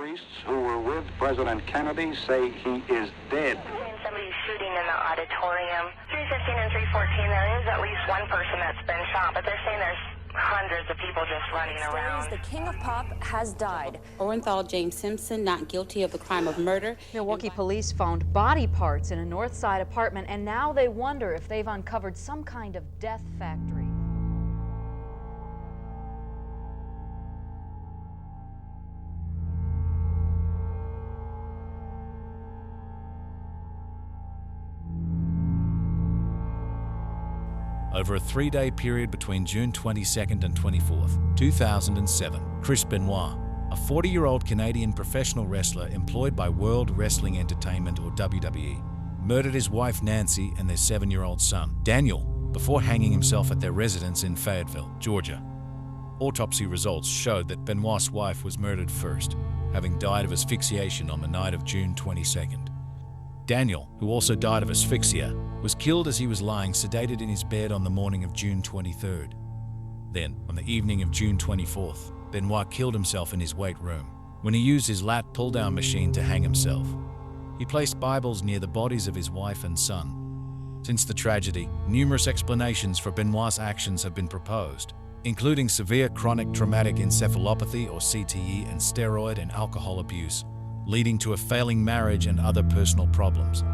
priests who were with President Kennedy say he is dead. Somebody's shooting in the auditorium. 315 and 314, there is at least one person that's been shot, but they're saying there's hundreds of people just running around. The king of pop has died. Orenthal James Simpson not guilty of the crime of murder. Milwaukee police found body parts in a North Side apartment, and now they wonder if they've uncovered some kind of death factory. Over a 3-day period between June 22nd and 24th, 2007, Chris Benoit, a 40-year-old Canadian professional wrestler employed by World Wrestling Entertainment or WWE, murdered his wife Nancy and their 7-year-old son, Daniel, before hanging himself at their residence in Fayetteville, Georgia. Autopsy results showed that Benoit's wife was murdered first, having died of asphyxiation on the night of June 22nd. Daniel, who also died of asphyxia, was killed as he was lying sedated in his bed on the morning of June 23rd. Then, on the evening of June 24th, Benoit killed himself in his weight room when he used his lat pull-down machine to hang himself. He placed Bibles near the bodies of his wife and son. Since the tragedy, numerous explanations for Benoit's actions have been proposed, including severe chronic traumatic encephalopathy or CTE and steroid and alcohol abuse, leading to a failing marriage and other personal problems.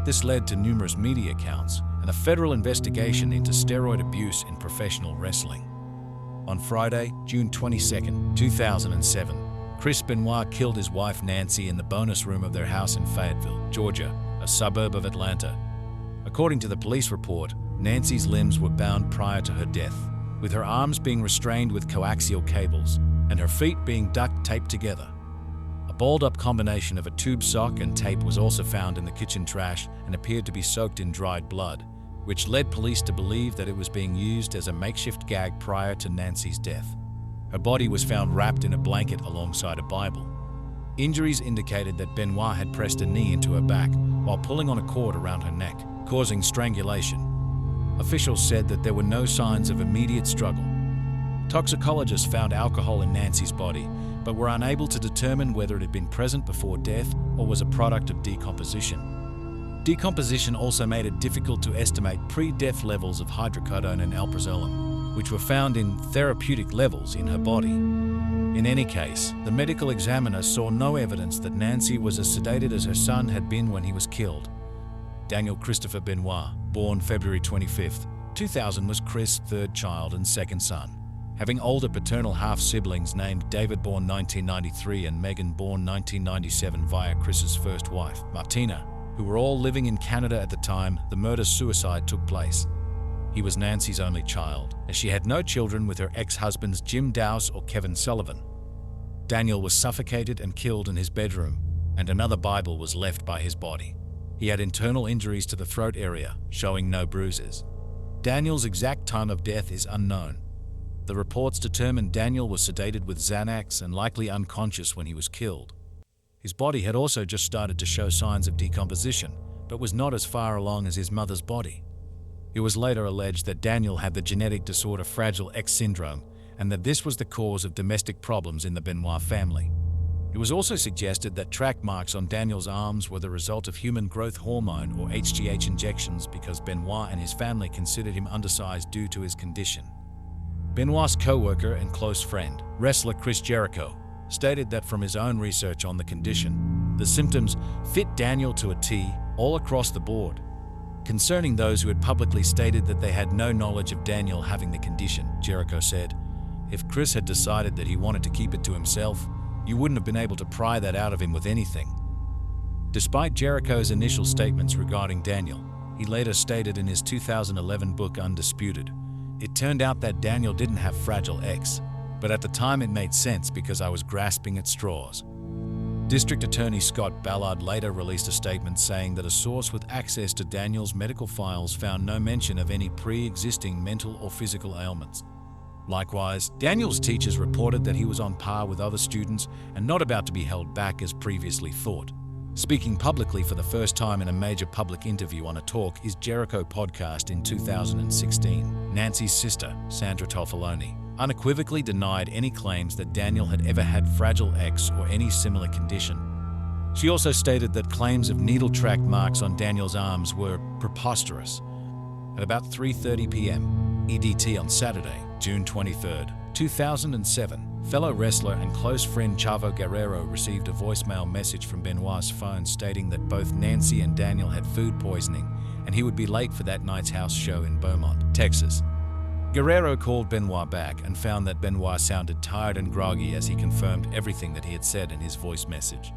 This led to numerous media accounts and a federal investigation into steroid abuse in professional wrestling. On Friday, June 22, 2007, Chris Benoit killed his wife Nancy in the bonus room of their house in Fayetteville, Georgia, a suburb of Atlanta. According to the police report, Nancy's limbs were bound prior to her death, with her arms being restrained with coaxial cables and her feet being duct taped together. A balled-up combination of a tube sock and tape was also found in the kitchen trash and appeared to be soaked in dried blood, which led police to believe that it was being used as a makeshift gag prior to Nancy's death. Her body was found wrapped in a blanket alongside a Bible. Injuries indicated that Benoit had pressed a knee into her back while pulling on a cord around her neck, causing strangulation. Officials said that there were no signs of immediate struggle. Toxicologists found alcohol in Nancy's body, but were unable to determine whether it had been present before death or was a product of decomposition. Decomposition also made it difficult to estimate pre-death levels of hydrocodone and alprazolam, which were found in therapeutic levels in her body. In any case, the medical examiner saw no evidence that Nancy was as sedated as her son had been when he was killed. Daniel Christopher Benoit, born February 25, 2000, was Chris' third child and second son, having older paternal half-siblings named David, born 1993, and Megan, born 1997, via Chris's first wife, Martina, who were all living in Canada at the time the murder-suicide took place. He was Nancy's only child, as she had no children with her ex-husbands Jim Dowse or Kevin Sullivan. Daniel was suffocated and killed in his bedroom, and another Bible was left by his body. He had internal injuries to the throat area, showing no bruises. Daniel's exact time of death is unknown. The reports determined Daniel was sedated with Xanax and likely unconscious when he was killed. His body had also just started to show signs of decomposition, but was not as far along as his mother's body. It was later alleged that Daniel had the genetic disorder Fragile X syndrome, and that this was the cause of domestic problems in the Benoit family. It was also suggested that track marks on Daniel's arms were the result of human growth hormone or HGH injections because Benoit and his family considered him undersized due to his condition. Benoit's co-worker and close friend, wrestler Chris Jericho, stated that from his own research on the condition, the symptoms fit Daniel to a T all across the board. Concerning those who had publicly stated that they had no knowledge of Daniel having the condition, Jericho said, "If Chris had decided that he wanted to keep it to himself, you wouldn't have been able to pry that out of him with anything." Despite Jericho's initial statements regarding Daniel, he later stated in his 2011 book Undisputed, "It turned out that Daniel didn't have Fragile X, but at the time it made sense because I was grasping at straws." District Attorney Scott Ballard later released a statement saying that a source with access to Daniel's medical files found no mention of any pre-existing mental or physical ailments. Likewise, Daniel's teachers reported that he was on par with other students and not about to be held back as previously thought. Speaking publicly for the first time in a major public interview on a Talk Is Jericho podcast in 2016, Nancy's sister, Sandra Toffoloni, unequivocally denied any claims that Daniel had ever had Fragile X or any similar condition. She also stated that claims of needle track marks on Daniel's arms were preposterous. At about 3:30 p.m. EDT on Saturday, June 23, 2007, fellow wrestler and close friend Chavo Guerrero received a voicemail message from Benoit's phone stating that both Nancy and Daniel had food poisoning and he would be late for that night's house show in Beaumont, Texas. Guerrero called Benoit back and found that Benoit sounded tired and groggy as he confirmed everything that he had said in his voice message.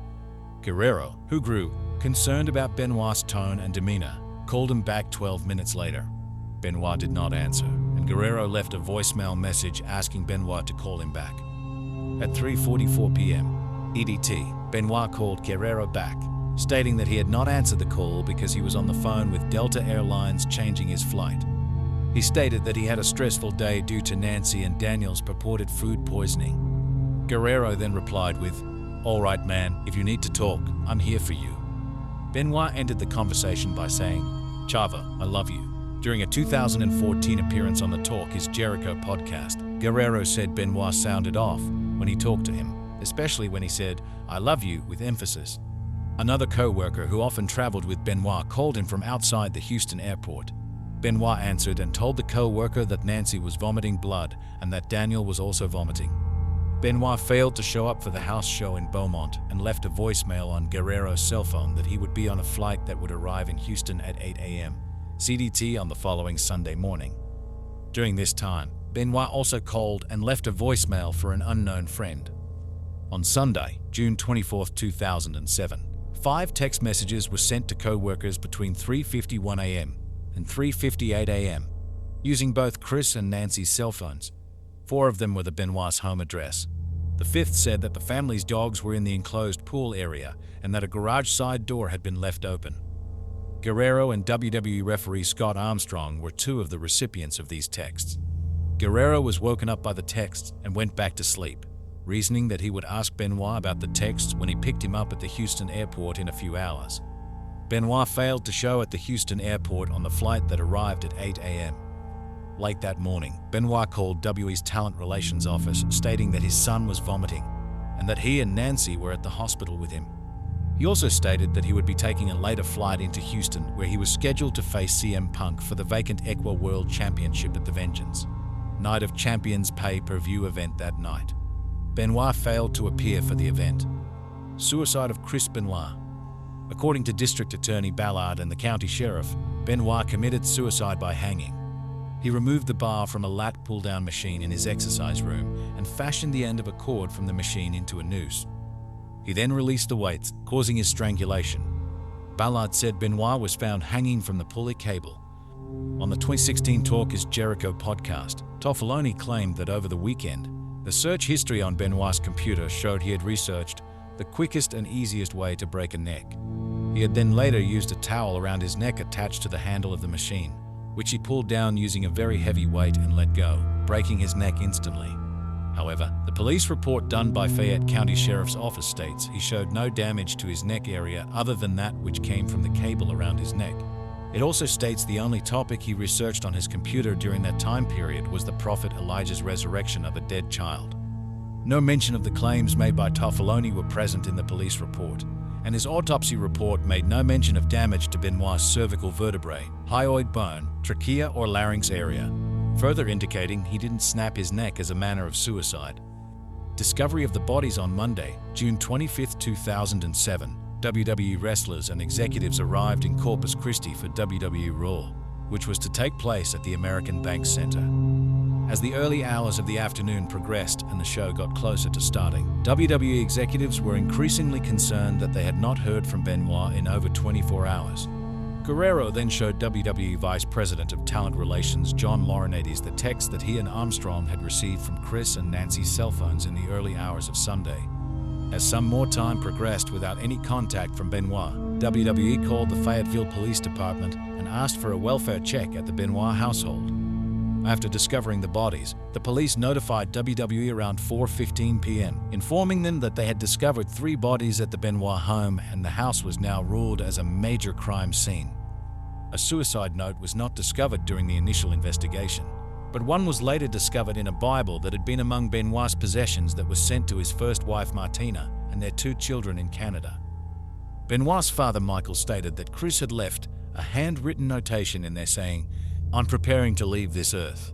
Guerrero, who grew concerned about Benoit's tone and demeanor, called him back 12 minutes later. Benoit did not answer, and Guerrero left a voicemail message asking Benoit to call him back. At 3:44 p.m. EDT, Benoit called Guerrero back, stating that he had not answered the call because he was on the phone with Delta Airlines changing his flight. He stated that he had a stressful day due to Nancy and Daniel's purported food poisoning. Guerrero then replied with, "All right, man, if you need to talk, I'm here for you." Benoit ended the conversation by saying, "Chava, I love you." During a 2014 appearance on the Talk is Jericho podcast, Guerrero said Benoit sounded off when he talked to him, especially when he said, "I love you," with emphasis. Another co-worker who often traveled with Benoit called him from outside the Houston airport. Benoit answered and told the co-worker that Nancy was vomiting blood and that Daniel was also vomiting. Benoit failed to show up for the house show in Beaumont and left a voicemail on Guerrero's cell phone that he would be on a flight that would arrive in Houston at 8 a.m. CDT on the following Sunday morning. During this time, Benoit also called and left a voicemail for an unknown friend. On Sunday, June 24, 2007, 5 text messages were sent to co-workers between 3:51 a.m. and 3:58 a.m. using both Chris and Nancy's cell phones. 4 of them were the Benoit's home address. The 5th said that the family's dogs were in the enclosed pool area and that a garage side door had been left open. Guerrero and WWE referee Scott Armstrong were 2 of the recipients of these texts. Guerrero was woken up by the texts and went back to sleep, reasoning that he would ask Benoit about the texts when he picked him up at the Houston airport in a few hours. Benoit failed to show at the Houston airport on the flight that arrived at 8 a.m. Late that morning, Benoit called WE's talent relations office stating that his son was vomiting and that he and Nancy were at the hospital with him. He also stated that he would be taking a later flight into Houston where he was scheduled to face CM Punk for the vacant Equa World Championship at the Vengeance Night of Champions pay-per-view event that night. Benoit failed to appear for the event. Suicide of Chris Benoit. According to District Attorney Ballard and the County Sheriff, Benoit committed suicide by hanging. He removed the bar from a lat pull-down machine in his exercise room and fashioned the end of a cord from the machine into a noose. He then released the weights, causing his strangulation. Ballard said Benoit was found hanging from the pulley cable. On the 2016 Talk is Jericho podcast, Toffoloni claimed that over the weekend, the search history on Benoit's computer showed he had researched the quickest and easiest way to break a neck. He had then later used a towel around his neck attached to the handle of the machine, which he pulled down using a very heavy weight and let go, breaking his neck instantly. However, the police report done by Fayette County Sheriff's Office states he showed no damage to his neck area other than that which came from the cable around his neck. It also states the only topic he researched on his computer during that time period was the prophet Elijah's resurrection of a dead child. No mention of the claims made by Toffoloni were present in the police report, and his autopsy report made no mention of damage to Benoit's cervical vertebrae, hyoid bone, trachea or larynx area, further indicating he didn't snap his neck as a manner of suicide. Discovery of the bodies on Monday, June 25, 2007. WWE wrestlers and executives arrived in Corpus Christi for WWE Raw, which was to take place at the American Bank Center. As the early hours of the afternoon progressed and the show got closer to starting, WWE executives were increasingly concerned that they had not heard from Benoit in over 24 hours. Guerrero then showed WWE Vice President of Talent Relations John Laurinaitis the text that he and Armstrong had received from Chris and Nancy's cell phones in the early hours of Sunday. As some more time progressed without any contact from Benoit, WWE called the Fayetteville Police Department and asked for a welfare check at the Benoit household. After discovering the bodies, the police notified WWE around 4:15 p.m., informing them that they had discovered 3 bodies at the Benoit home and the house was now ruled as a major crime scene. A suicide note was not discovered during the initial investigation. but one was later discovered in a Bible that had been among Benoit's possessions that was sent to his first wife Martina and their 2 children in Canada. Benoit's father Michael stated that Chris had left a handwritten notation in there saying, "I'm preparing to leave this earth."